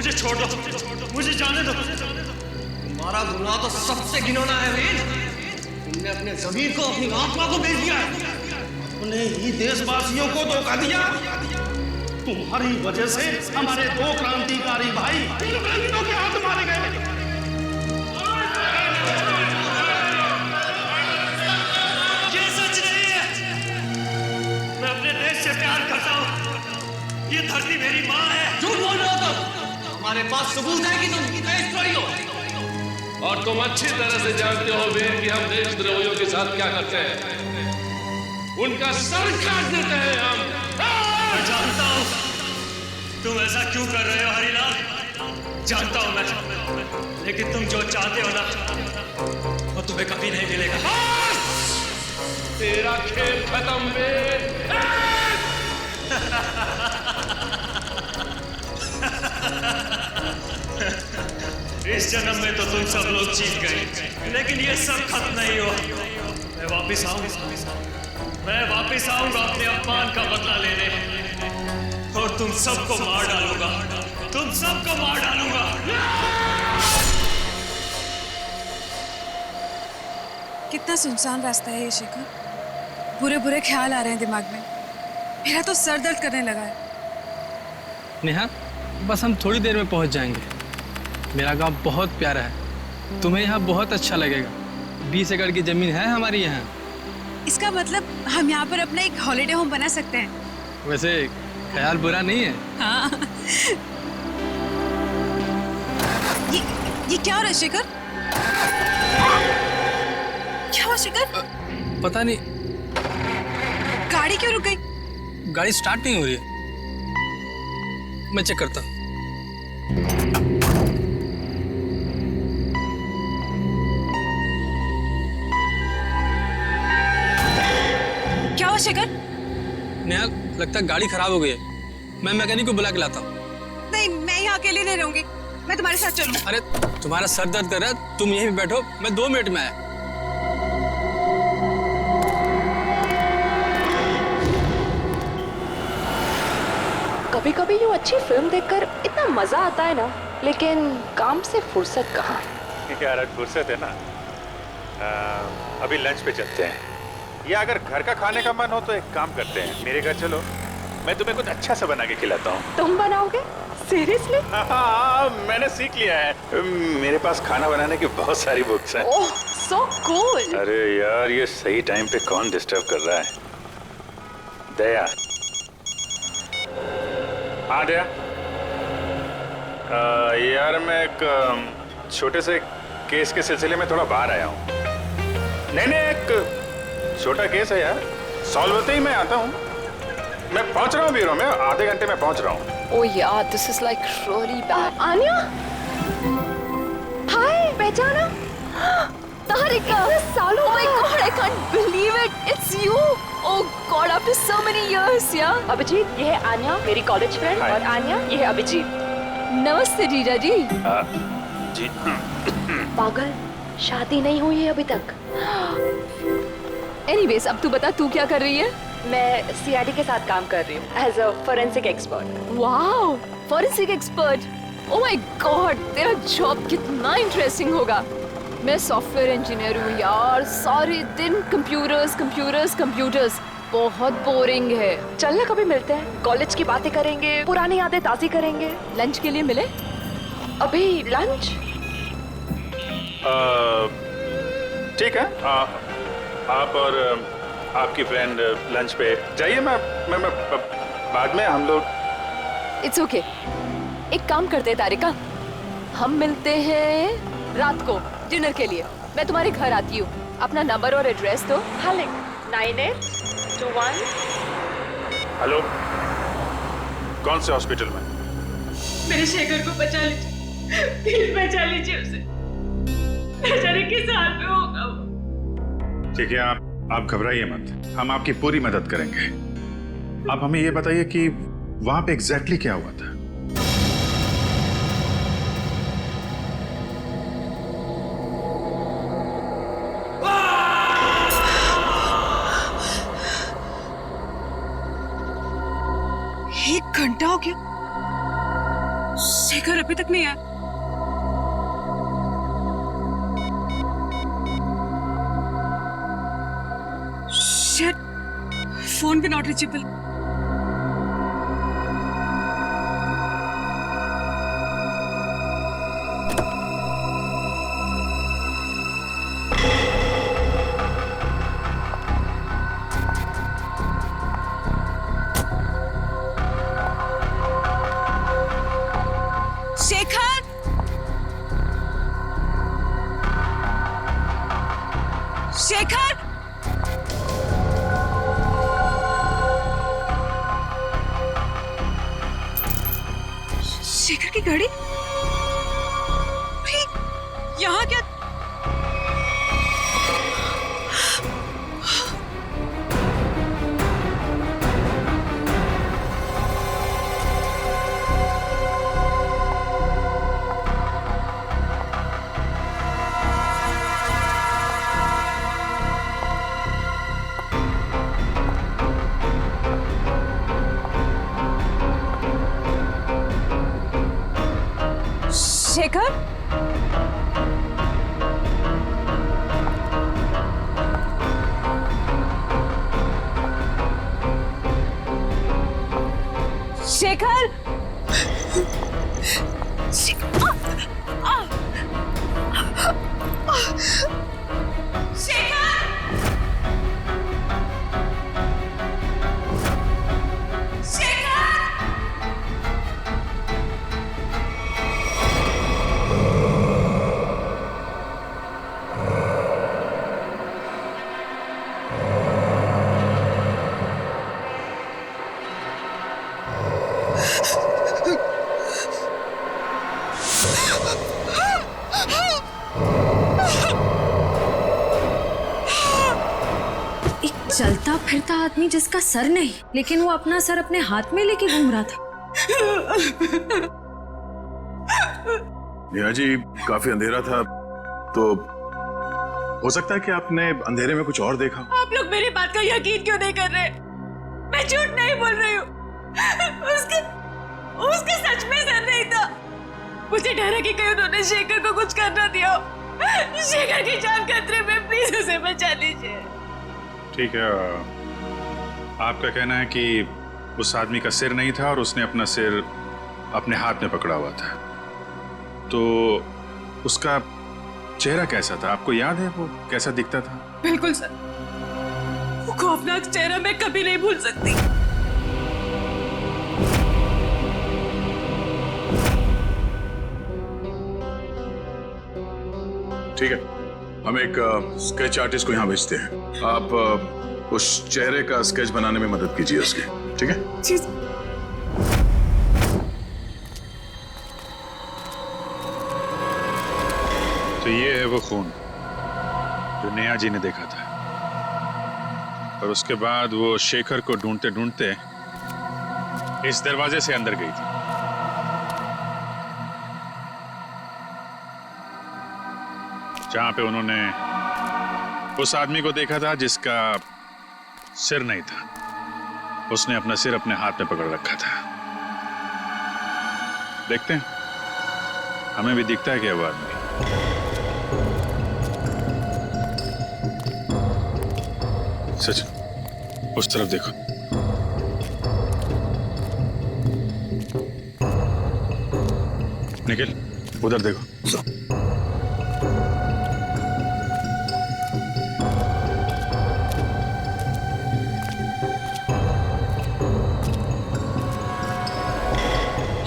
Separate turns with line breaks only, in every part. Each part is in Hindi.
मुझे छोड़ दो, मुझे जाने दो। तुम्हारा गुनाह तो सबसे घिनौना है वीर। तुमने अपने ज़मीर को, अपनी आत्मा को बेच दिया, अपने ही देशवासियों को धोखा दिया। तुम्हारी वजह से हमारे 2 क्रांतिकारी भाई इंग्लैंडों के हाथ मारे गए। ये सच नहीं है। मैं अपने देश से प्यार करता हूँ। ये धरती मेरी माँ है। झूठ बोल रहे हो तुम। हमारे पास सबूत है कि तुम देशद्रोही हो।
और तुम अच्छी तरह से जानते हो वीर कि हम देशद्रोहियों के साथ क्या करते हैं। उनका सर काट देते हैं हम।
मैं जानता हूँ तुम ऐसा क्यों कर रहे हो हरिलाल, जानता हूँ मैं। लेकिन तुम जो चाहते हो ना, वो तुम्हें कभी नहीं मिलेगा।
तेरा खेल खत्म वीर।
इस जन्म में तो तुम सब लोग जीत गए, लेकिन ये सब खत्म नहीं हुआ। मैं वापिस आऊंगा अपने अपमान का बदला लेने, और तुम सबको मार डालूंगा। तुम सबको मार डालूंगा।
कितना सुनसान रास्ता है ये शेखर। बुरे बुरे ख्याल आ रहे हैं दिमाग में। मेरा तो सर दर्द करने लगा है।
नेहा, बस हम थोड़ी देर में पहुंच जाएंगे। मेरा गांव बहुत प्यारा है, तुम्हें यहाँ बहुत अच्छा लगेगा। 20 एकड़ की जमीन है हमारी यहाँ।
इसका मतलब हम यहाँ पर अपना एक हॉलिडे होम बना सकते हैं।
वैसे ख्याल बुरा नहीं है।
हाँ। ये क्या हो रहा है शेखर? क्या हुआ शेखर?
पता नहीं,
गाड़ी क्यों रुक गई?
गाड़ी स्टार्ट नहीं हो रही है। मैं चेक करता हूँ।
क्या हुआ शेखर?
नेहा, लगता है गाड़ी खराब हो गई है। मैं मैकेनिक को बुला के लाता हूँ।
नहीं, मैं यहाँ अकेले नहीं रहूंगी। मैं तुम्हारे साथ चलूं।
अरे तुम्हारा सर दर्द कर रहा है, तुम यहीं पे बैठो, मैं 2 मिनट में आया।
कभी कभी यूँ अच्छी फिल्म देखकर इतना मजा आता है ना, लेकिन काम से फुर्सत कहाँ।
यार आज फुर्सत है ना। अभी लंच पे चलते हैं, या अगर घर का खाने का मन हो तो एक काम करते हैं, मेरे घर चलो, मैं तुम्हें कुछ अच्छा सा बना के खिलाता हूँ।
तुम बनाओगे? सीरियसली?
हाँ, मैंने सीख लिया है। मेरे पास खाना बनाने की बहुत सारी बुक्स हैं।
ओह, सो कूल।
अरे यार, ये सही टाइम पे कौन डिस्टर्ब कर रहा है? दया। हाँ दया। यार मैं एक छोटे से केस के सिलसिले में थोड़ा बाहर आया हूँ। नहीं, एक छोटा केस है यार, सॉल्व होते ही मैं आता हूँ। मैं पहुँच रहा हूँ ब्यूरो में, आधे घंटे में पहुँच रहा हूँ।
ओह यार, this is like really bad. Anya, hi, पहचाना? तारिका, सालों। Oh my God, I can't believe it, it's you. Oh God, after so many years यार। अभिजीत, ये है आन्या, मेरी कॉलेज फ्रेंड, और आन्या, ये है अभिजीत। नमस्ते जीजा जी।
जी।
पागल, शादी नहीं हुई है अभी तक। एनीवेज, अब तू बता, तू क्या कर रही है? मैं सीआईडी के साथ काम कर रही हूँ as a forensic expert. Wow, forensic expert. Oh my God, तेरा जॉब कितना इंटरेस्टिंग होगा। मैं सॉफ्टवेयर इंजीनियर हूँ यार, सारे दिन कंप्यूटर्स कंप्यूटर्स कंप्यूटर्स, बहुत बोरिंग है। चल ना, कभी मिलते हैं, कॉलेज की बातें करेंगे, पुरानी यादें ताज़ी करेंगे। लंच के लिए मिले? अभी लंच?
ठीक है, आप और आपकी फ्रेंड लंच पे जाइए। मैं बाद में हम लोग।
It's okay. एक काम करते हैं तारिका, हम मिलते हैं रात को डिनर के लिए। मैं तुम्हारे घर आती हूँ, अपना नंबर और एड्रेस दो। हाँ, 9821।
हेलो, कौन से हॉस्पिटल में?
मेरे शेखर को बचा लीजिए, प्लीज बचा लीजिए उसे। न जाने किस हाल में होगा वो।
ठीक है, आप घबराइए मत, हम आपकी पूरी मदद करेंगे। आप हमें ये बताइए कि वहां पे एग्जैक्टली क्या हुआ था?
एक घंटा हो गया, शेखर अभी तक नहीं आया। शिट, फोन भी नॉट रीचेबल। शेखर, शेखर, शेखर की गाड़ी अरे, यहाँ क्या? शेखर, शेखर,
चलता फिरता आदमी जिसका सर नहीं, लेकिन वो अपना सर अपने हाथ में लेके घूम रहा था।
नेहा जी, काफी अंधेरा था, तो हो सकता है कि आपने अंधेरे में कुछ और देखा।
आप लोग मेरी बात का यकीन क्यों नहीं कर रहे? मैं झूठ नहीं बोल रही हूँ। उसका सच में सर नहीं था। मुझे डर है कि कहीं उन्होंने शेखर को कुछ करना दिया हो। शेखर की जान खतरे में, प्लीज उसे बचा लीजिए।
ठीक है, आपका कहना है कि उस आदमी का सिर नहीं था और उसने अपना सिर अपने हाथ में पकड़ा हुआ था, तो उसका चेहरा कैसा था? आपको याद है वो कैसा दिखता था?
बिल्कुल सर, वो खौफनाक चेहरा मैं कभी नहीं भूल सकती।
ठीक है, हम एक स्केच आर्टिस्ट को यहाँ भेजते हैं। आप उस चेहरे का स्केच बनाने में मदद कीजिए उसकी, ठीक है?
जी।
तो ये है वो खून जो नेहा जी ने देखा था, और उसके बाद वो शेखर को ढूंढते ढूंढते इस दरवाजे से अंदर गई थी। जहां पे उन्होंने उस आदमी को देखा था जिसका सिर नहीं था। उसने अपना सिर अपने हाथ में पकड़ रखा था। देखते हैं, हमें भी दिखता है क्या वो आदमी। सच, उस तरफ देखो। निखिल, उधर देखो।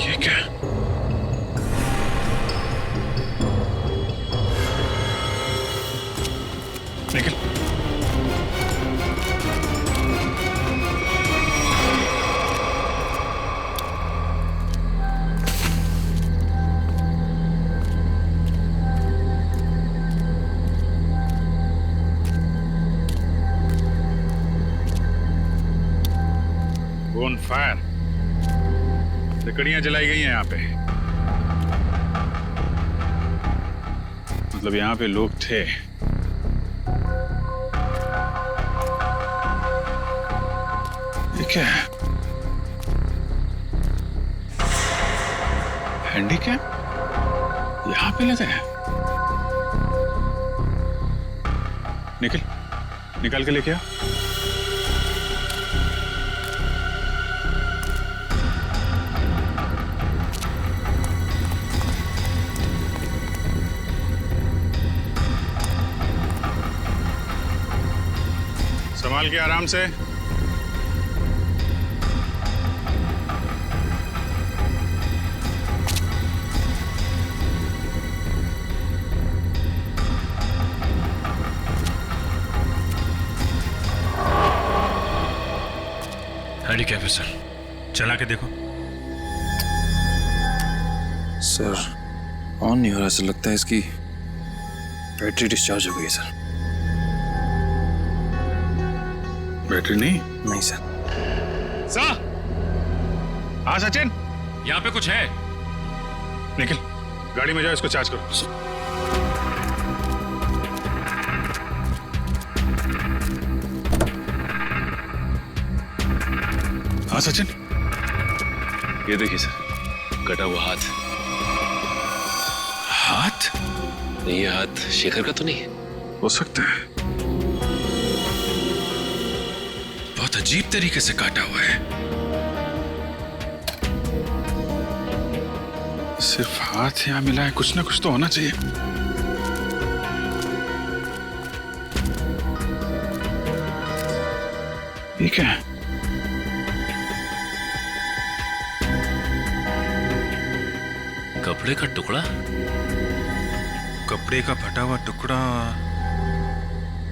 ये क्या? निखिल, ऑन फायर, लकड़ियां जलाई गई हैं यहाँ पे। मतलब यहाँ पे लोग थे। ये क्या है? हैंडीकैप यहाँ पे लगा है। निकल के लेके आ। संभाल के आराम से।
हैंडीकैप है सर,
चला के देखो।
सर ऑन नहीं हो रहा, ऐसा लगता है इसकी बैटरी डिस्चार्ज हो गई है सर।
बैटरी नहीं?
नहीं सर।
हाँ सचिन,
यहाँ पे कुछ है।
निखिल गाड़ी में जाओ, इसको चार्ज करो। हाँ सचिन,
ये देखिए सर, कटा हुआ हाथ।
हाथ?
नहीं, ये हाथ शेखर का तो नहीं है।
हो सकता है, बहुत अजीब तरीके से काटा हुआ है। सिर्फ हाथ यहाँ मिला है, कुछ ना कुछ तो होना चाहिए। ठीक है,
कपड़े का टुकड़ा।
कपड़े का फटा हुआ टुकड़ा,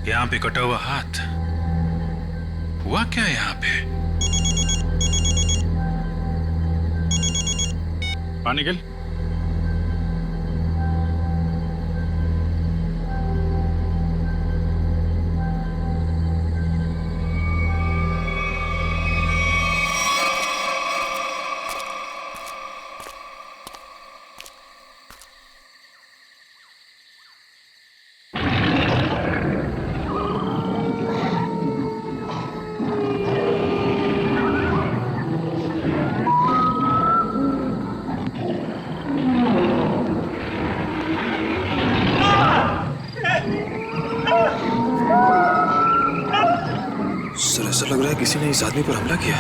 यहाँ पे कटा हुआ हाथ। हुआ क्या यहाँ पे? निखिल,
सर ऐसा लग रहा है किसी ने इस आदमी पर हमला किया,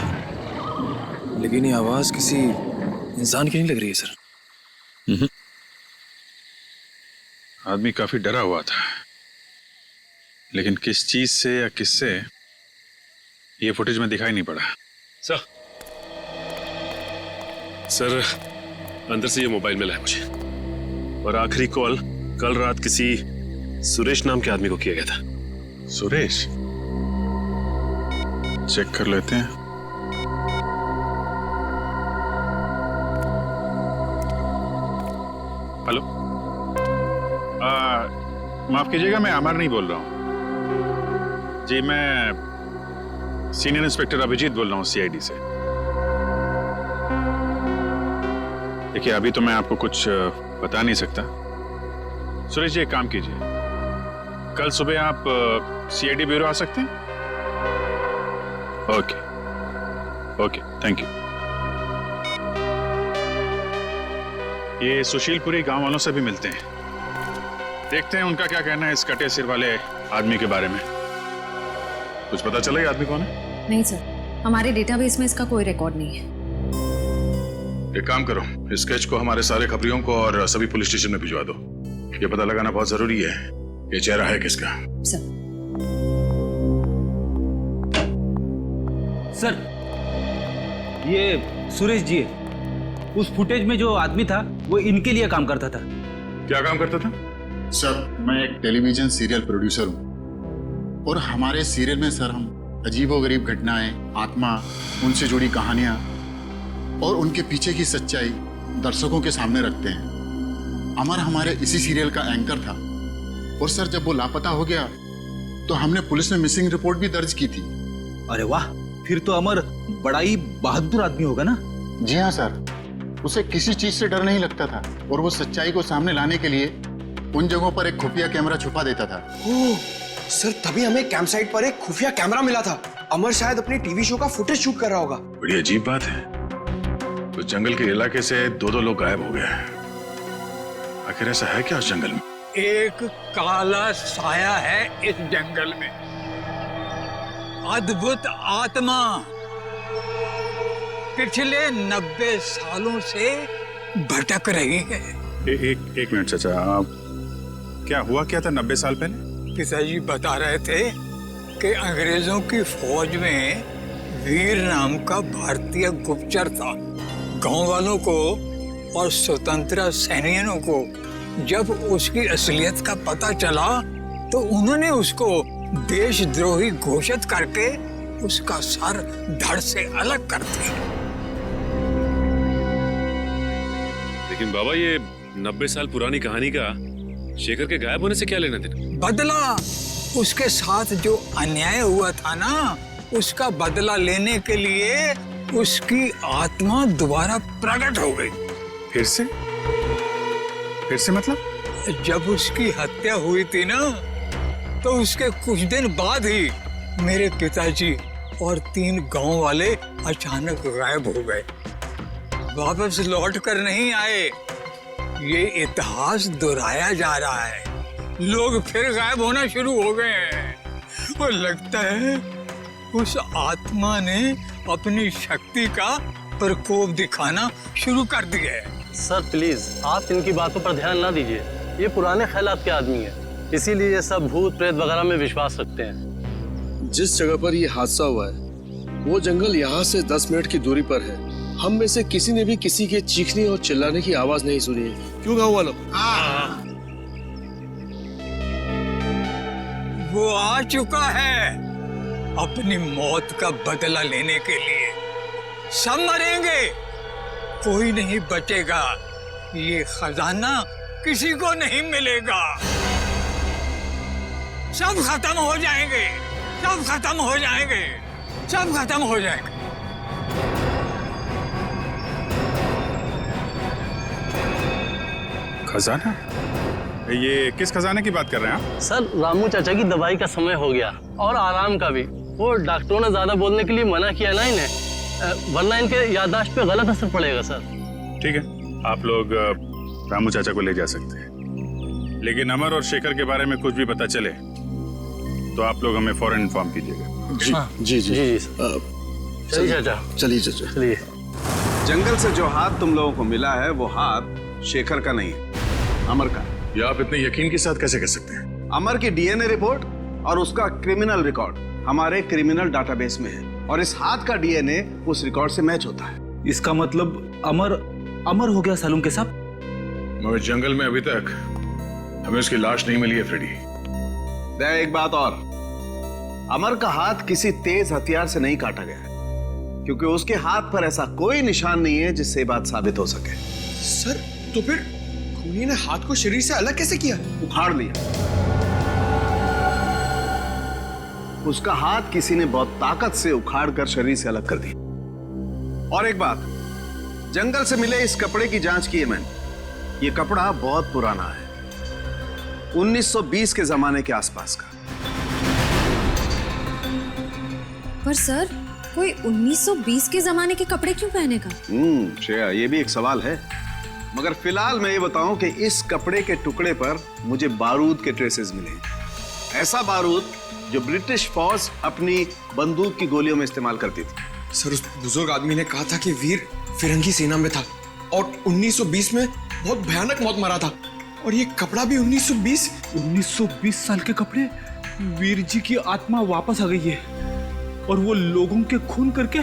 लेकिन ये आवाज किसी इंसान की नहीं लग रही है सर।
आदमी काफी डरा हुआ था, लेकिन किस चीज से या किससे ये फुटेज में दिखाई नहीं पड़ा।
सर अंदर से ये मोबाइल मिला है मुझे, और आखिरी कॉल कल रात किसी सुरेश नाम के आदमी को किया गया था।
सुरेश? चेक कर लेते हैं। हेलो, माफ कीजिएगा, मैं अमर नहीं बोल रहा हूं जी। मैं सीनियर इंस्पेक्टर अभिजीत बोल रहा हूं सीआईडी से। देखिए अभी तो मैं आपको कुछ बता नहीं सकता। सुरेश जी एक काम कीजिए, कल सुबह आप सीआईडी ब्यूरो आ सकते हैं? Okay okay, thank you. ये सुशीलपुरी गांव वालों से भी मिलते हैं, देखते हैं उनका क्या कहना है इस कटे सिर वाले आदमी के बारे में। कुछ पता चला ये आदमी कौन है?
नहीं सर, हमारे डेटाबेस में इसका कोई रिकॉर्ड नहीं है।
एक काम करो, इस स्केच को हमारे सारे खबरियों को और सभी पुलिस स्टेशन में भिजवा दो। ये पता लगाना बहुत जरूरी है ये चेहरा है किसका।
सर ये सुरेश जी है। उस फुटेज में जो आदमी था वो इनके लिए काम करता था।
क्या काम करता था?
सर मैं एक टेलीविजन सीरियल प्रोड्यूसर हूँ, और हमारे सीरियल में सर हम अजीबोगरीब घटनाएं, आत्मा, उनसे जुड़ी कहानियां और उनके पीछे की सच्चाई दर्शकों के सामने रखते हैं। अमर हमारे इसी सीरियल का एंकर था, और सर जब वो लापता हो गया तो हमने पुलिस में मिसिंग रिपोर्ट भी दर्ज की थी।
अरे वाह, फिर तो अमर बड़ा ही बहादुर आदमी होगा ना?
जी हाँ सर, उसे किसी चीज से डर नहीं लगता था, और वो सच्चाई को सामने लाने के लिए उन जगहों पर एक खुफिया कैमरा छुपा देता था।
ओह सर, तभी हमें कैंप साइट पर एक खुफिया कैमरा मिला था। अमर शायद अपने टीवी शो का फुटेज शूट कर रहा होगा।
बड़ी अजीब बात है,
उस जंगल के इलाके से 2-2 लोग गायब हो गए। आखिर ऐसा है क्या उस जंगल में?
एक काला साया है इस जंगल में, अद्भुत आत्मा। पिछले 90 सालों से भटक रही है।
एक मिनट चाचा, क्या हुआ क्या था 90 साल पहले?
पिताजी बता रहे थे कि अंग्रेजों की फौज में वीर नाम का भारतीय गुप्तचर था। गांव वालों को और स्वतंत्रता सैनिकों को जब उसकी असलियत का पता चला तो उन्होंने उसको देशद्रोही घोषित करके उसका सर धड़ से अलग कर दिया।
लेकिन बाबा, ये 90 साल पुरानी कहानी का शेखर के गायब होने से क्या लेना देना?
बदला, उसके साथ जो अन्याय हुआ था ना, उसका बदला लेने के लिए उसकी आत्मा दोबारा प्रकट हो गई।
फिर से मतलब?
जब उसकी हत्या हुई थी ना, तो उसके कुछ दिन बाद ही मेरे पिताजी और 3 गांव वाले अचानक गायब हो गए, वापस लौट कर नहीं आए। ये इतिहास दोहराया जा रहा है, लोग फिर गायब होना शुरू हो गए हैं। और लगता है उस आत्मा ने अपनी शक्ति का प्रकोप दिखाना शुरू कर दिया है।
सर प्लीज, आप इनकी बातों पर ध्यान ना दीजिए। ये पुराने ख्यालात के आदमी है, इसीलिए ये सब भूत प्रेत वगैरह में विश्वास रखते हैं।
जिस जगह पर ये हादसा हुआ है वो जंगल यहाँ से 10 मिनट की दूरी पर है। हम में से किसी ने भी किसी के चीखने और चिल्लाने की आवाज नहीं सुनी है। क्यों गाँव वालों?
वो आ चुका है अपनी मौत का बदला लेने के लिए। सब मरेंगे, कोई नहीं बचेगा। ये खजाना किसी को नहीं मिलेगा। सब खत्म हो जाएंगे, सब खत्म हो जाएंगे, सब खत्म हो जाएंगे।
खजाना? ये किस खजाने की बात कर रहे हैं आप?
सर, रामू चाचा की दवाई का समय हो गया और आराम का भी। वो डॉक्टरों ने ज्यादा बोलने के लिए मना किया ना इन्हें, वरना इनके याददाश्त पे गलत असर पड़ेगा सर।
ठीक है, आप लोग रामू चाचा को ले जा सकते हैं, लेकिन अमर और शेखर के बारे में कुछ भी पता चले तो आप लोग हमें फौरन इन्फॉर्म कीजिएगा।
जी।
चलिए चाचा।
चलिए चाचा।
चलिए।
जंगल से जो हाथ तुम लोगों को मिला है वो हाथ शेखर का नहीं है, अमर का।
ये आप इतने यकीन के साथ कैसे कह सकते हैं?
अमर की डीएनए रिपोर्ट और उसका क्रिमिनल रिकॉर्ड हमारे क्रिमिनल डाटाबेस में है और इस हाथ का डीएनए उस रिकॉर्ड से मैच होता है।
इसका मतलब अमर हो गया सालूम के साथ।
मगर जंगल में अभी तक हमें उसकी लाश नहीं मिली है फ्रेडी।
एक बात और, अमर का हाथ किसी तेज हथियार से नहीं काटा गया है, क्योंकि उसके हाथ पर ऐसा कोई निशान नहीं है जिससे बात साबित हो सके।
सर, तो फिर खूनी ने हाथ को शरीर से अलग कैसे किया?
उखाड़ लिया। उसका हाथ किसी ने बहुत ताकत से उखाड़ कर शरीर से अलग कर दिया। और एक बात, जंगल से मिले इस कपड़े की जांच की है मैंने। ये कपड़ा बहुत पुराना है, 1920 के जमाने के आसपास का।
पर सर, कोई 1920 के जमाने के कपड़े क्यों पहनेगा?
श्रेया, ये भी एक सवाल है। मगर फिलहाल मैं ये बताऊं कि इस कपड़े के टुकड़े पर मुझे बारूद के ट्रेसेस मिले। ऐसा बारूद जो ब्रिटिश फौज अपनी बंदूक की गोलियों में इस्तेमाल करती थी।
सर, उस बुजुर्ग आदमी ने कहा था कि वीर फिरंगी सेना में था और 1920 में बहुत भयानक मौत मरा था। और ये कपड़ा भी
1920 साल के कपड़े। वीर जी की आत्मा वापस आ गई है और वो लोगों के खून करके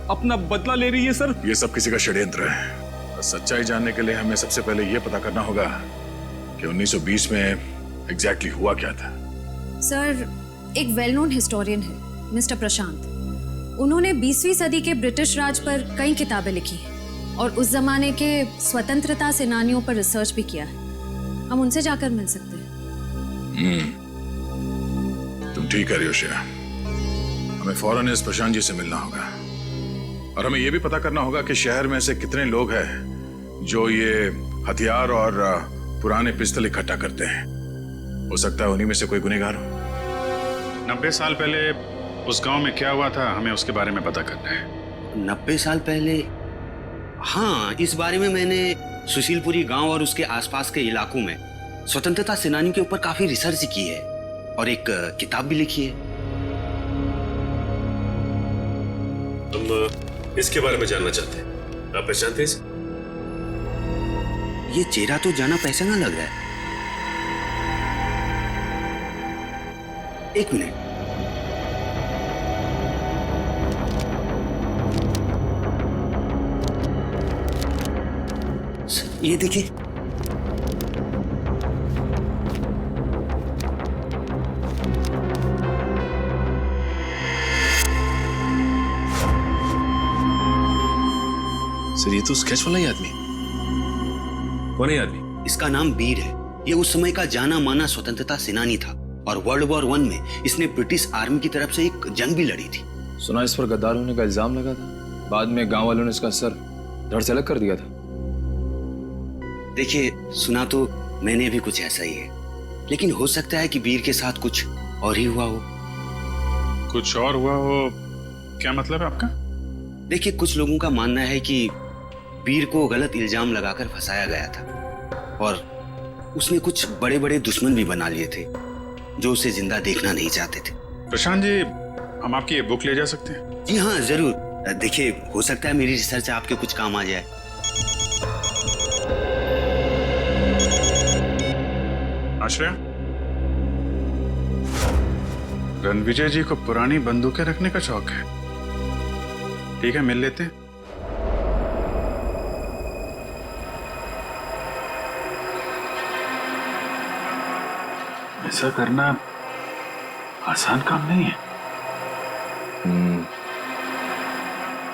अपना बदला ले रही है सर।
ये सब किसी का षड्यंत्र है। सच्चाई जानने के लिए हमें सबसे पहले ये पता करना होगा कि 1920 में एग्जैक्टली हुआ क्या था।
सर, एक वेल नोन हिस्टोरियन है मिस्टर प्रशांत। उन्होंने 20वीं सदी के ब्रिटिश राज पर कई किताबें लिखी हैं और उस जमाने के स्वतंत्रता सेनानियों पर रिसर्च भी किया है। हम उनसे जाकर मिल सकते हैं।
तुम ठीक कह रही हो श्रेया। हमें फौरन इस प्रशांत जी से मिलना होगा और हमें यह भी पता करना होगा कि शहर में से कितने लोग हैं जो ये हथियार और पुराने पिस्तल इकट्ठा करते हैं। हो सकता है उन्हीं में से कोई गुनहगार हो।
90 साल पहले उस गांव में क्या हुआ था, हमें उसके बारे में पता करना है।
90 साल पहले हाँ, इस बारे में मैंने सुशीलपुरी गांव और उसके आसपास के इलाकों में स्वतंत्रता सेनानियों के ऊपर काफी रिसर्च की है और एक किताब भी लिखी है।
हम इसके बारे में जानना चाहते हैं। आप पहचानते हैं इसे?
ये चेहरा तो जाना पहचाना लग रहा है। एक मिनट। ये देखिए,
सर ये तो स्केच वाला ही आदमी।
कौन है आदमी?
इसका नाम वीर है। ये उस समय का जाना माना स्वतंत्रता सेनानी था और वर्ल्ड वॉर 1 में इसने ब्रिटिश आर्मी की तरफ से एक जंग भी लड़ी थी।
सुना इस पर गद्दार होने का इल्जाम लगा था, बाद में गांव वालों ने इसका सर धड़ से अलग कर दिया था।
देखिए, सुना तो मैंने भी कुछ ऐसा ही है, लेकिन हो सकता है कि वीर के साथ कुछ और ही हुआ हो।
कुछ और हुआ हो? क्या मतलब है आपका?
देखिए, कुछ लोगों का मानना है कि वीर को गलत इल्जाम लगाकर फंसाया गया था और उसने कुछ बड़े बड़े दुश्मन भी बना लिए थे जो उसे जिंदा देखना नहीं चाहते थे।
प्रशांत जी, हम आपकी ये बुक ले जा सकते हैं?
जी हाँ, जरूर। देखिए, हो सकता है मेरी रिसर्च आपके कुछ काम आ जाए।
आश्रया, रणविजय जी को पुरानी बंदूकें रखने का शौक है। ठीक है, मिल लेते हैं। ऐसा करना आसान काम नहीं है।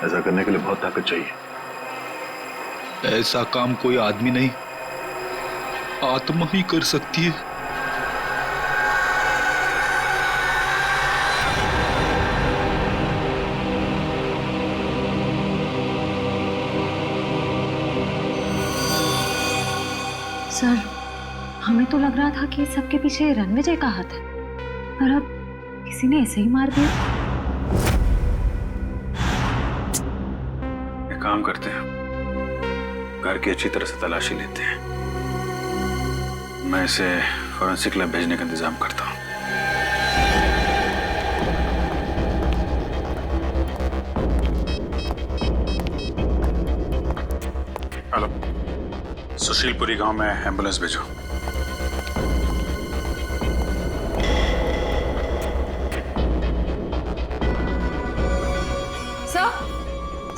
ऐसा करने के लिए बहुत ताकत चाहिए।
ऐसा काम कोई आदमी नहीं, आत्मा ही कर सकती है।
सर, हमें तो लग रहा था कि सबके पीछे रणविजय का हाथ है, पर अब किसी ने ऐसे ही मार दिया।
एक काम करते हैं, घर की अच्छी तरह से तलाशी लेते हैं। मैं इसे फॉरेंसिक लैब भेजने का इंतजाम करता हूँ। हेलो, सुशीलपुरी गांव में एम्बुलेंस भेजो।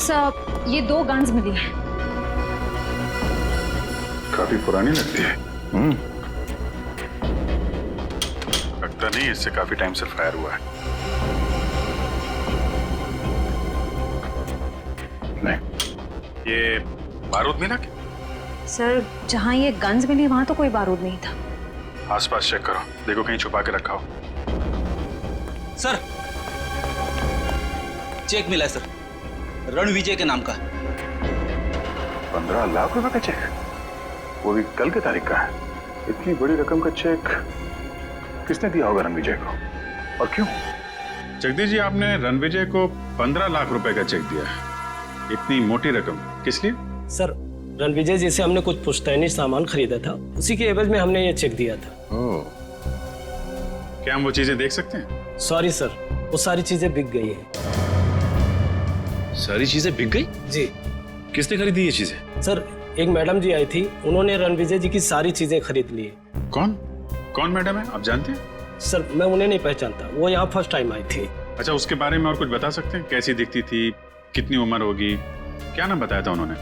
सर, ये 2 गन्स मिली हैं।
काफी पुरानी लगती है। लगता नहीं इससे काफी टाइम से फायर हुआ है। नहीं, ये बारूद मिला क्या?
सर, जहाँ ये गन्स मिली वहां तो कोई बारूद नहीं था।
आसपास चेक करो, देखो कहीं छुपा के रखा हो।
सर, चेक मिला है सर, रणविजय के नाम का।
15 लाख रुपए का चेक, वो भी कल की तारीख का है। इतनी बड़ी रकम का चेक किसने दिया होगा रणविजय को, और क्यों? जगदीश जी, आपने रणविजय को 15 लाख रुपए का चेक दिया है। इतनी मोटी रकम किस लिए?
सर, रणविजय जी से हमने कुछ पुश्तैनी सामान खरीदा था, उसी के एवज में हमने ये चेक दिया था।
ओह, क्या हम वो चीजें देख सकते हैं?
सॉरी सर, वो सारी चीजें बिक गई हैं।
सारी चीजें बिक गई?
जी।
किसने खरीदी ये चीजें?
सर, एक मैडम जी आई थी, उन्होंने रणविजय जी की सारी चीजें खरीद ली।
कौन मैडम है, आप जानते हैं?
सर, मैं उन्हें नहीं पहचानता, वो यहाँ फर्स्ट टाइम आई थी।
अच्छा, उसके बारे में और कुछ बता सकते हैं? कैसी दिखती थी, कितनी उम्र होगी, क्या नाम बताया था उन्होंने?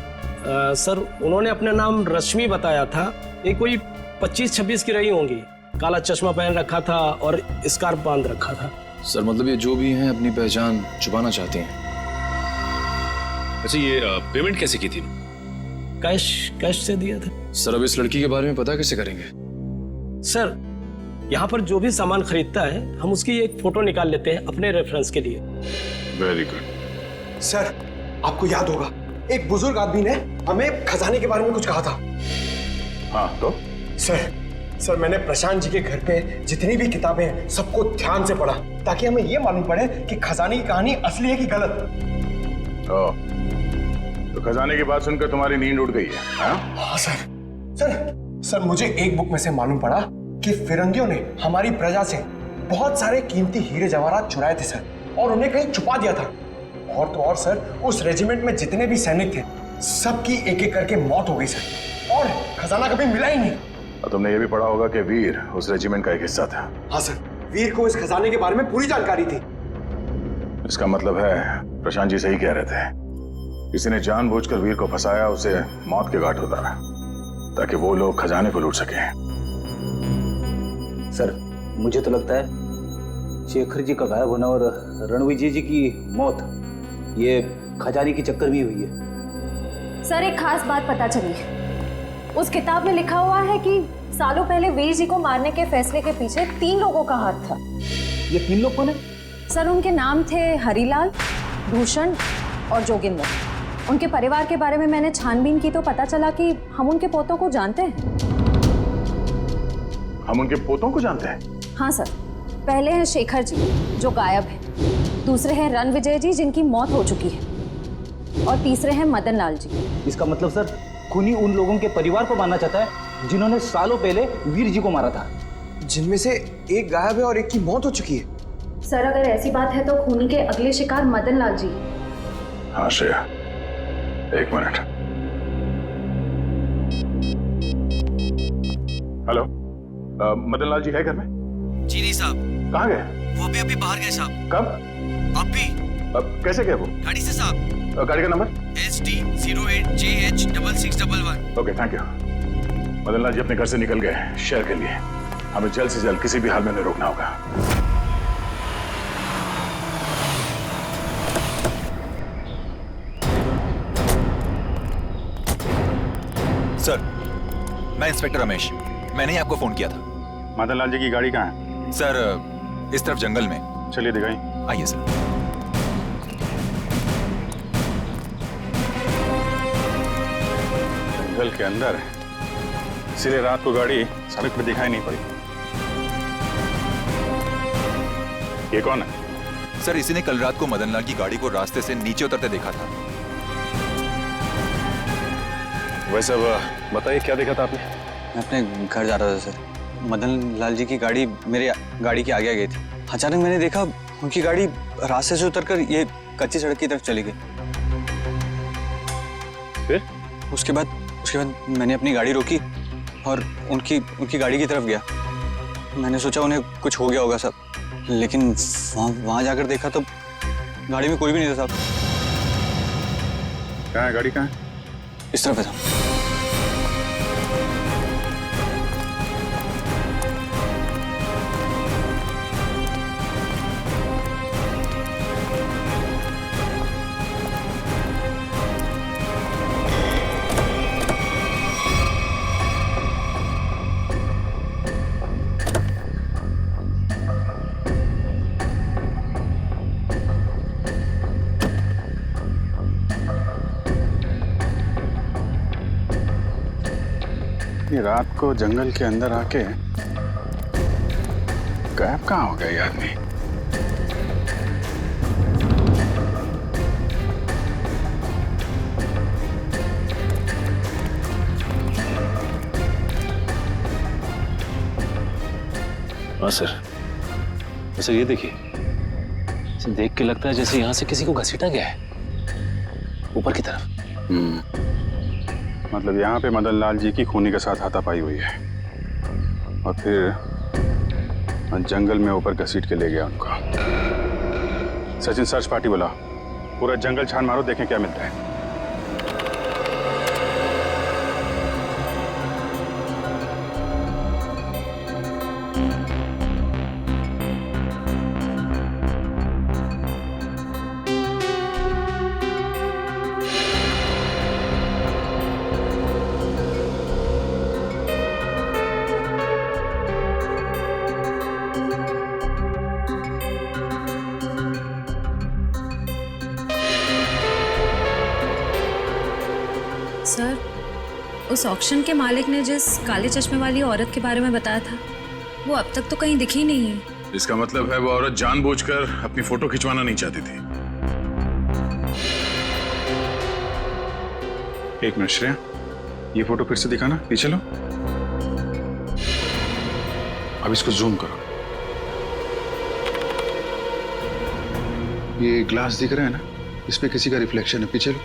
सर, उन्होंने अपना नाम रश्मि बताया था। ये कोई 25-26 की रही होंगी। काला चश्मा पहन रखा था और स्कार्फ बांध रखा था।
सर, मतलब ये जो भी हैं अपनी पहचान छुपाना चाहते हैं।
अच्छा, ये पेमेंट कैसे की थी?
कैश से दिया था।
सर, अब इस लड़की के बारे में पता कैसे करेंगे?
सर, यहाँ पर जो भी सामान खरीदता है हम उसकी एक फोटो निकाल लेते हैं अपने रेफरेंस के लिए।
Very good.
सर, आपको याद होगा एक बुजुर्ग आदमी ने हमें खजाने के बारे में कुछ कहा था।
हाँ, तो
सर, मैंने प्रशांत जी के घर पे जितनी भी किताबें हैं सबको ध्यान से पढ़ा, ताकि हमें ये मालूम पड़े कि खजाने की कहानी असली है कि गलत।
तो खजाने की बात सुनकर तुम्हारी नींद उड़ गई है?
हाँ सर। सर मुझे एक बुक में से मालूम पड़ा कि फिरंगियों ने हमारी प्रजा से बहुत सारे कीमती हीरे जवाहरात चुराए थे सर, और उन्हें कहीं छुपा दिया था। और तो और सर, उस रेजिमेंट में जितने भी सैनिक थे सबकी एक एक करके मौत हो गई सर, और खजाना कभी मिला ही नहीं।
और तुमने ये भी पढ़ा होगा कि वीर उस रेजिमेंट का एक हिस्सा था।
हाँ सर, वीर को इस खजाने के बारे में पूरी जानकारी थी।
इसका मतलब है प्रशांत जी सही कह रहे थे, किसी ने जानबूझकर वीर को फंसाया, उसे मौत के घाट उतारा ताकि वो लोग खजाने को लूट सके।
सर मुझे तो लगता है शेखर जी का गायब होना और रणविजय जी की मौत ये खजाने की चक्कर में हुई है।
सर एक खास बात पता चली, उस किताब में लिखा हुआ है कि सालों पहले वीर जी को मारने के फैसले के पीछे 3 लोगों का हाथ था।
ये 3 लोग कौन है?
सर उनके नाम थे हरिलाल, भूषण और जोगिंदर। उनके परिवार के बारे में मैंने छानबीन की तो पता चला कि हम उनके पोतों को जानते हैं।
हम उनके पोतों को जानते हैं?
हाँ सर, पहले हैं शेखर जी जो गायब है, दूसरे हैं रणविजय जी जिनकी मौत हो चुकी है, और तीसरे हैं मदन लाल जी।
इसका मतलब सर खूनी उन लोगों के परिवार को मारना चाहता है जिन्होंने सालों पहले वीर जी को मारा था,
जिनमें से एक गायब है और एक की मौत हो चुकी है।
सर अगर ऐसी बात है तो खूनी के अगले शिकार मदन लाल जी।
हाँ श्रेया, एक मिनट। हेलो, मदन लाल जी है घर में?
जी नहीं साहब।
कहाँ गए?
वो अभी बाहर गए साहब।
कब?
अभी।
कैसे गए वो?
गाड़ी से साहब।
गाड़ी का number?
SD08JH6611।
Okay thank you. Madan Lal ji अपने घर से निकल गए शहर के लिए, हमें जल्द से जल्द किसी भी हाल में उन्हें रोकना होगा।
सर मैं इंस्पेक्टर रमेश, मैंने ही आपको फोन किया था।
मदन लाल जी की गाड़ी कहाँ है?
सर इस तरफ जंगल में।
चलिए दिखाई।
आइए सर।
जंगल के अंदर है, इसलिए रात को गाड़ी सड़क पर दिखाई नहीं पड़ी। ये कौन है?
सर इसी ने कल रात को मदन लाल की गाड़ी को रास्ते से नीचे उतरते देखा था।
वैसे बताइए क्या देखा था आपने?
मैं अपने घर जा रहा था सर, मदन लाल जी की गाड़ी मेरे गाड़ी के आगे आ गई थी। अचानक मैंने देखा उनकी गाड़ी रास्ते से उतरकर ये कच्ची सड़क की तरफ चली गई।
फिर?
उसके बाद मैंने अपनी गाड़ी रोकी और उनकी गाड़ी की तरफ गया। मैंने सोचा उन्हें कुछ हो गया होगा सब, लेकिन वहाँ जाकर देखा तो गाड़ी में कोई भी नहीं था साहब।
कहाँ है गाड़ी? कहाँ है?
इस तरफ है साहब।
ये रात को जंगल के अंदर आके गायब कहाँ हो गया ये आदमी?
हाँ सर, वैसे ये देखिए, इसे देख के लगता है जैसे यहाँ से किसी को घसीटा गया है ऊपर की तरफ।
मतलब यहाँ पे मदन लाल जी की खूनी के साथ हाथापाई हुई है और फिर जंगल में ऊपर घसीट के ले गया उनको। सचिन सर्च पार्टी बुला, पूरा जंगल छान मारो, देखें क्या मिलता है।
सर, उस ऑक्शन के मालिक ने जिस काले चश्मे वाली औरत के बारे में बताया था, वो अब तक तो कहीं दिखी नहीं है।
इसका मतलब है वो औरत जानबूझकर अपनी फोटो खिंचवाना नहीं चाहती थी। एक मिनट श्रेया, ये फोटो फिर से दिखाना, पीछे लो। अब इसको जूम करो। ये ग्लास दिख रहा है ना, इस पे किसी का रिफ्लेक्शन है, पीछे लो।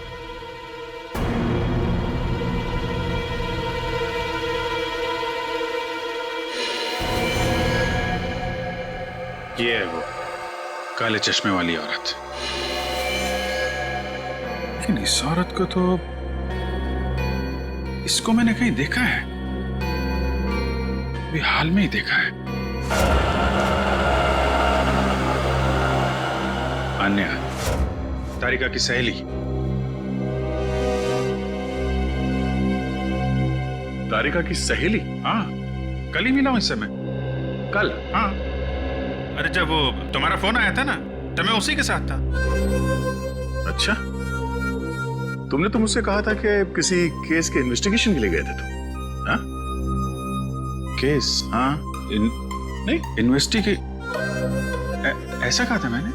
ये है वो काले चश्मे वाली औरत। लेकिन इस औरत को तो, इसको मैंने कहीं देखा है, अभी हाल में ही देखा है। अन्या, तारिका की सहेली। तारिका की सहेली? हाँ, कल ही मिला हूं इससे मैं। कल? हाँ। अरे जब वो तुम्हारा फोन आया था ना, तो मैं उसी के साथ था। अच्छा, तुमने तो मुझसे कहा था कि किसी केस के इन्वेस्टिगेशन के लिए गए थे तुम। हाँ? केस? हाँ, नहीं इन्वेस्टिगे, ऐसा कहा था मैंने।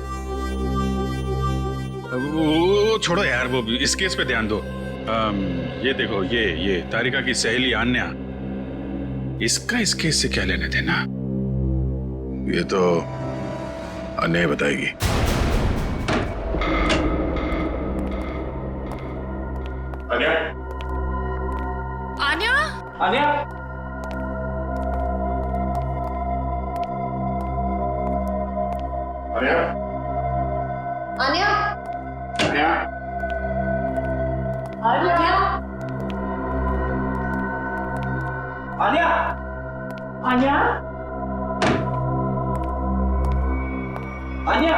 वो छोड़ो यार, वो इस केस पे ध्यान दो। ये देखो, ये तारिका की सहेली अन्या, इसका इस केस से क्या लेने देना? ये तो अन्या बताएगी। Anya?
Anya?
Anya?
Anya?
Anya?
Anya?
Anya?
Anya?
Anya?
Anya?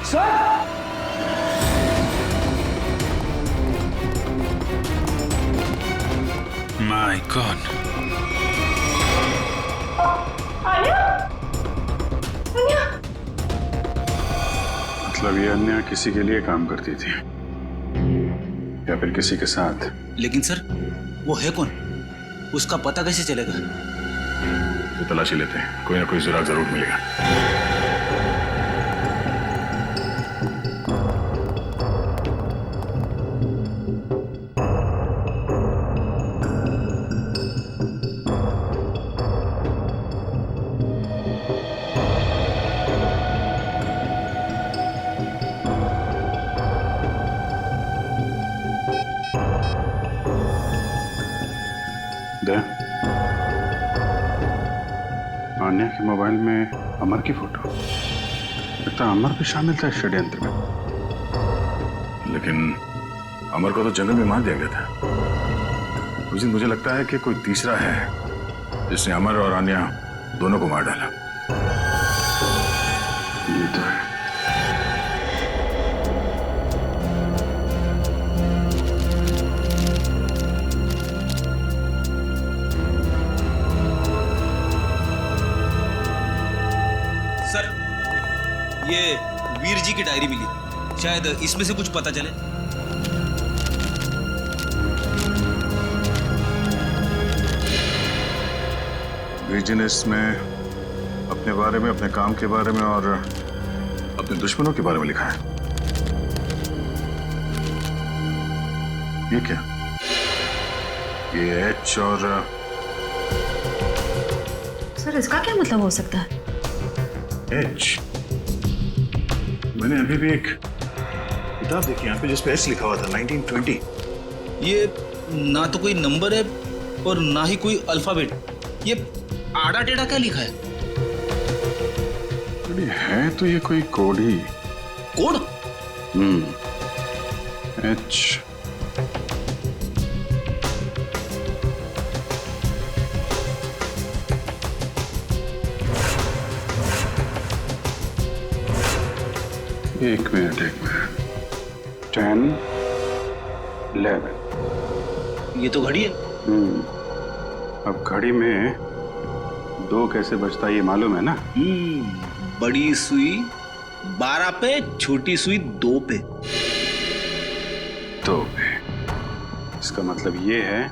Sir!
My God.
Anya? Anya?
मतलब ये अन्या किसी के लिए काम करती थी, या फिर किसी के साथ?
लेकिन सर, वो है कौन? उसका पता कैसे चलेगा?
ये तलाशी लेते हैं, कोई ना कोई सुराग जरूर मिलेगा। अन्या के मोबाइल में अमर की फोटो, लगता अमर भी शामिल था इस षड्यंत्र में। लेकिन अमर को तो जंगल में मार दिया गया था। उस दिन मुझे लगता है कि कोई तीसरा है जिसने अमर और अन्या दोनों को मार डाला। ये तो है।
सर, ये वीर जी की डायरी मिली, शायद इसमें से कुछ पता चले।
वीर जी ने इसमें अपने बारे में, अपने काम के बारे में और अपने दुश्मनों के बारे में लिखा है। ये क्या? ये एच और
सर, इसका क्या मतलब हो सकता है?
एच? मैंने अभी भी एक किताब देखी यहाँ पे जिस पे एच लिखा हुआ था, 1920।
ये ना तो कोई नंबर है और ना ही कोई अल्फाबेट। ये आड़ा टेढ़ा क्या लिखा है?
अरे है तो ये कोई कोड ही।
कोड?
एच। एक मिनट 10, 11।
ये तो घड़ी है।
अब घड़ी में 2 कैसे बजता ये मालूम है ना?
बड़ी सुई 12 पे, छोटी सुई 2 पे।
2 पे, इसका मतलब ये है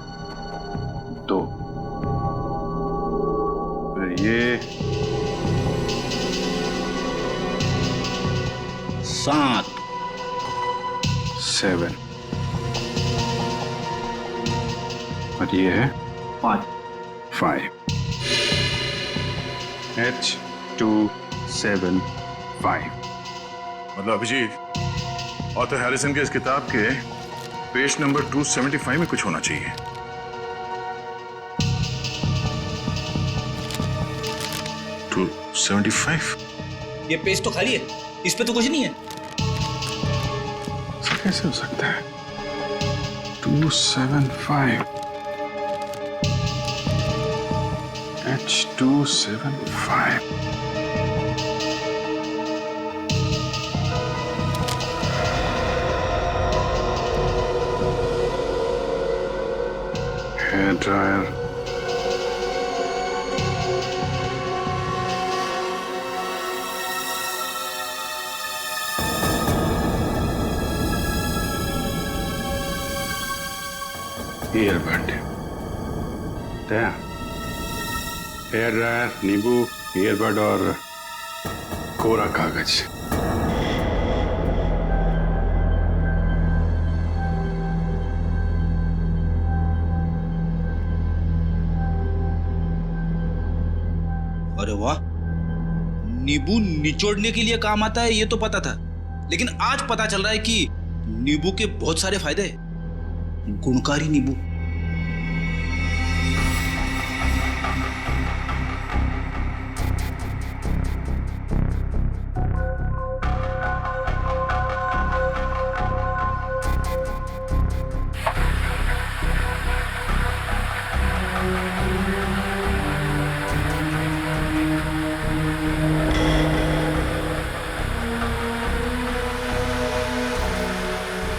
2। फिर ये
7
7 और ये है 5 H275। मतलब अभिजीत, ऑथर हैरिसन के इस किताब के पेज नंबर 275 में कुछ होना चाहिए।
ये पेज तो खाली है, इस पे तो कुछ नहीं है।
कैसे हो सकता है? 275 H275। Hair dryer, earbud, hair dryer, नींबू, ईयरबड और कोरा कागज।
अरे वाह, नींबू निचोड़ने के लिए काम आता है ये तो पता था, लेकिन आज पता चल रहा है कि नींबू के बहुत सारे फायदे हैं। गुणकारी नींबू।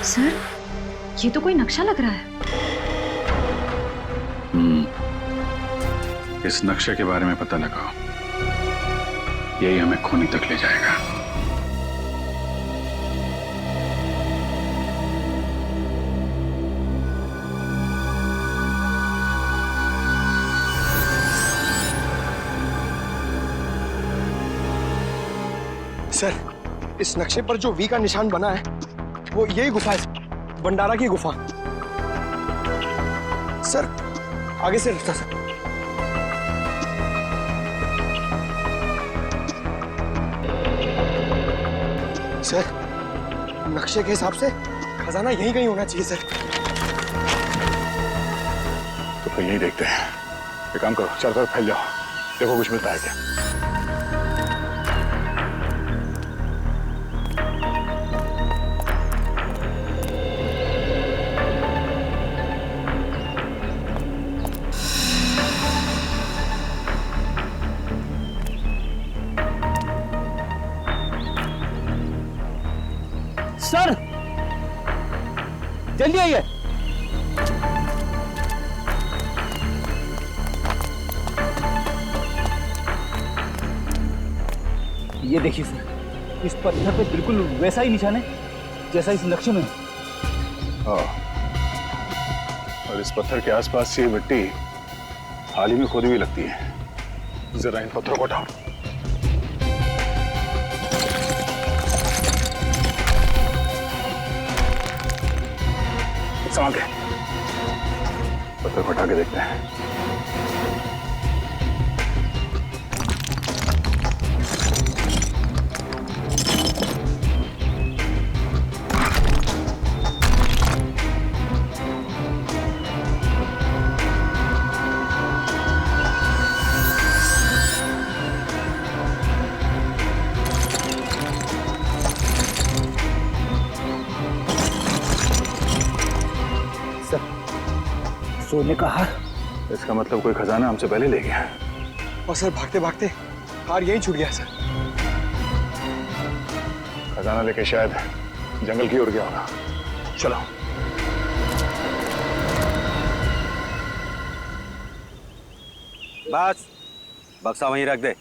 सर, ये तो कोई नक्शा लग रहा है।
इस नक्शे के बारे में पता लगाओ, यही हमें खूनी तक ले जाएगा।
सर, इस नक्शे पर जो वी का निशान बना है वो यही गुफा है, भंडारा की गुफा। सर, आगे से रास्ता सर। सर, नक्शे के हिसाब से खजाना यहीं कहीं होना चाहिए सर।
तो फिर यही देखते हैं। एक काम करो, चारों तरफ फैल जाओ, देखो कुछ मिलता है क्या।
सर, जल्दी आइए। ये देखिए सर, इस पत्थर पे बिल्कुल वैसा ही निशान है जैसा इस नक्शे में है।
हाँ, और इस पत्थर के आसपास ये मिट्टी हाल ही में खोदी हुई लगती है। जरा इन पत्थरों को उठाओ। संभाल के, पत्थर को हटा के देखते हैं।
सोने का हार।
इसका मतलब कोई खजाना हमसे पहले ले गया।
और सर, भागते भागते हार यहीं छूट गया सर।
खजाना लेके शायद जंगल की ओर गया होगा। चलो।
बस, बक्सा वहीं रख दे।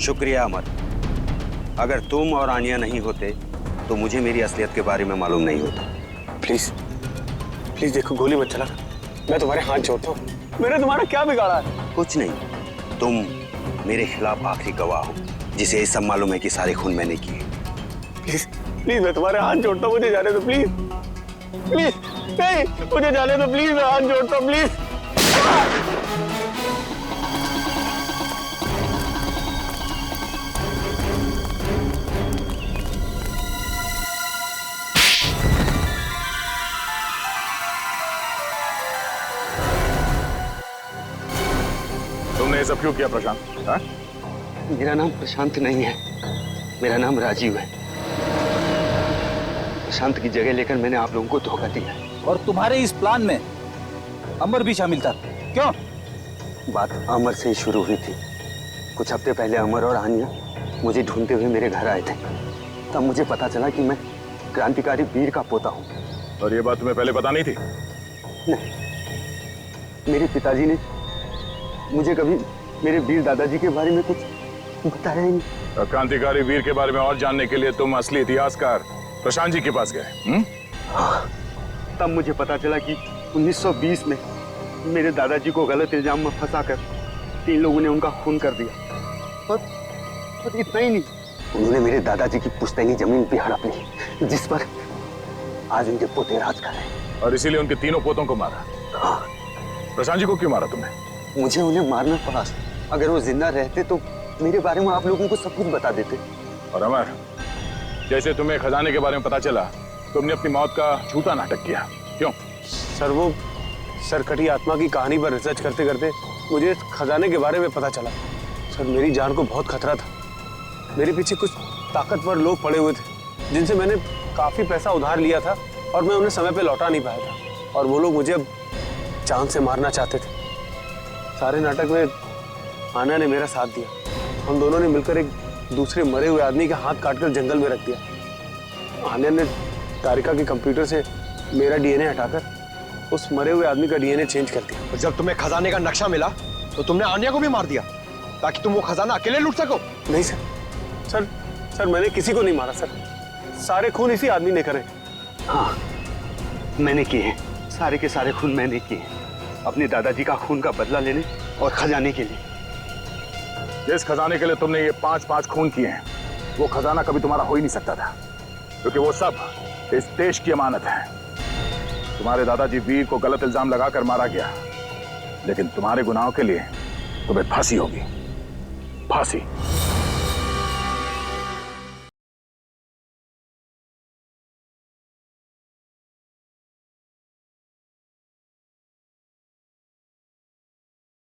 शुक्रिया अमर, अगर तुम और आनिया नहीं होते तो मुझे मेरी असलियत के बारे में मालूम नहीं होता।
प्लीज प्लीज देखो, गोली मत चला, मैं तुम्हारे हाथ जोड़ता हूँ। मैंने तुम्हारा क्या बिगाड़ा है?
कुछ नहीं, तुम मेरे खिलाफ आखिरी गवाह हो जिसे ये सब मालूम है कि सारे खून मैंने किए।
प्लीज प्लीज मैं तुम्हारे हाथ जोड़ता हूँ, मुझे जाने दो प्लीज। प्लीज नहीं, मुझे जाने दो प्लीज, मैं हाथ जोड़ता हूँ प्लीज।
तुमने ये सब क्यों किया प्रशांत? हाँ?
मेरा नाम प्रशांत नहीं है, मेरा नाम राजीव है। प्रशांत की जगह लेकर मैंने आप लोगों को धोखा दिया।
और तुम्हारे इस प्लान में अमर भी शामिल था, क्यों?
बात अमर से ही शुरू हुई थी। कुछ हफ्ते पहले अमर और आनिया मुझे ढूंढते हुए मेरे घर आए थे। तब मुझे पता चला कि मैं क्रांतिकारी वीर का पोता हूँ।
और ये बात तुम्हें पहले पता नहीं थी?
नहीं, मेरे पिताजी ने मुझे कभी मेरे वीर दादाजी के बारे में कुछ बताया ही नहीं।
क्रांतिकारी वीर के बारे में और जानने के लिए तुम असली इतिहासकार प्रशांत जी के पास गए?
हाँ, तब मुझे पता चला कि 1920 में मेरे दादाजी को गलत इल्जाम में फंसाकर 3 लोगों ने उनका खून कर दिया। और इतना ही नहीं, उन्होंने मेरे दादाजी की पुश्तैनी जमीन भी हड़प ली, जिस पर आज उनके पोते राज कर रहे हैं।
और इसीलिए उनके तीनों पोतों को मारा?
हाँ।
प्रशांत जी को क्यों मारा तुमने?
मुझे उन्हें मारना पड़ा। अगर वो जिंदा रहते तो मेरे बारे में आप लोगों को सब कुछ बता देते।
और अमर, जैसे तुम्हें खजाने के बारे में पता चला, तुमने अपनी मौत का झूठा नाटक किया, क्यों?
सर, वो सरकटी आत्मा की कहानी पर रिसर्च करते करते मुझे खजाने के बारे में पता चला। सर, मेरी जान को बहुत खतरा था। मेरे पीछे कुछ ताकतवर लोग पड़े हुए थे जिनसे मैंने काफी पैसा उधार लिया था और मैं उन्हें समय पे लौटा नहीं पाया था। और वो लोग मुझे अब जान से मारना चाहते थे। सारे नाटक में आना ने मेरा साथ दिया। हम दोनों ने मिलकर एक दूसरे मरे हुए आदमी का हाथ काटकर जंगल में रख दिया। आन्या ने तारिका के कंप्यूटर से मेरा डीएनए हटाकर उस मरे हुए आदमी का डीएनए चेंज कर दिया।
और जब तुम्हें खजाने का नक्शा मिला तो तुमने आन्या को भी मार दिया ताकि तुम वो खजाना अकेले लूट सको?
नहीं सर, मैंने किसी को नहीं मारा सर। सारे खून इसी आदमी ने करे।
हाँ, मैंने किए हैं। सारे के सारे खून मैंने किए हैं, अपने दादाजी का खून का बदला लेने और खजाने के लिए।
जिस खजाने के लिए तुमने ये 5-5 खून किए हैं, वो खजाना कभी तुम्हारा हो ही नहीं सकता था, क्योंकि वो सब इस देश की अमानत है। तुम्हारे दादाजी वीर को गलत इल्जाम लगाकर मारा गया, लेकिन तुम्हारे गुनाहों के लिए तुम्हें फांसी होगी। फांसी।